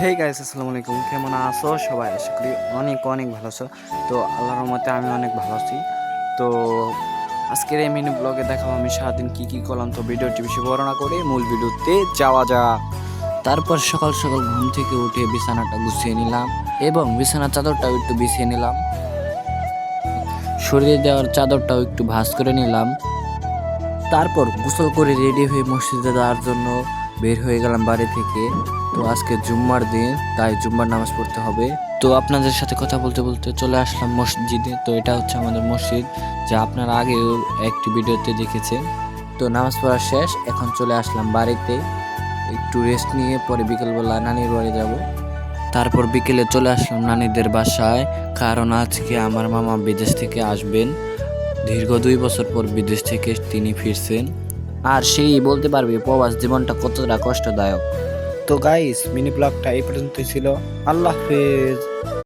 Hey guys, আসসালামু আলাইকুম। কেমন আছো সবাই? আশা করি অনেক অনেক ভালো আছো। তো আল্লাহর রহমতে আমি অনেক ভালো আছি। তো আজকের এই মিনি ব্লগে দেখাবো আমি সারাদিন কি কি করলাম। তো ভিডিওটি বেশি বড় না করে মূল ভিডিওতে যাওয়া যাক। তারপর সকাল সকাল ঘুম থেকে উঠে বিছানাটা গুছিয়ে নিলাম এবং বিছানার চাদরটাও একটু বিছিয়ে নিলাম। শরীরে দেওয়ার চাদরটাও একটু ভাঁজ করে নিলাম। তারপর গোসল করে রেডি হয়ে মসজিদে যাওয়ার জন্য বের হয়ে গেলাম বাড়ি থেকে। তো আজকে জুম্মার দিন, তাই জুম্মার নামাজ পড়তে হবে। তো আপনাদের সাথে কথা বলতে বলতে চলে আসলাম মসজিদে। তো এটা হচ্ছে আমাদের মসজিদ, যা আপনারা আগেও একটি ভিডিওতে দেখেছেন। তো নামাজ পড়া শেষ, এখন চলে আসলাম বাড়িতে। একটু রেস্ট নিয়ে পরে বিকেলবেলা নানির বাড়ি যাব। তারপর বিকেলে চলে আসলাম নানিদের বাসায়, কারণ আজকে আমার মামা বিদেশ থেকে আসবেন। দীর্ঘ 2 বছর পর বিদেশ থেকে তিনি ফিরছেন, আর সেই বলতে পারবে প্রবাস জীবনটা কতটা কষ্টদায়ক। তো গাইস, মিনি ব্লগটা এই পর্যন্তই ছিল। আল্লাহ হাফেজ।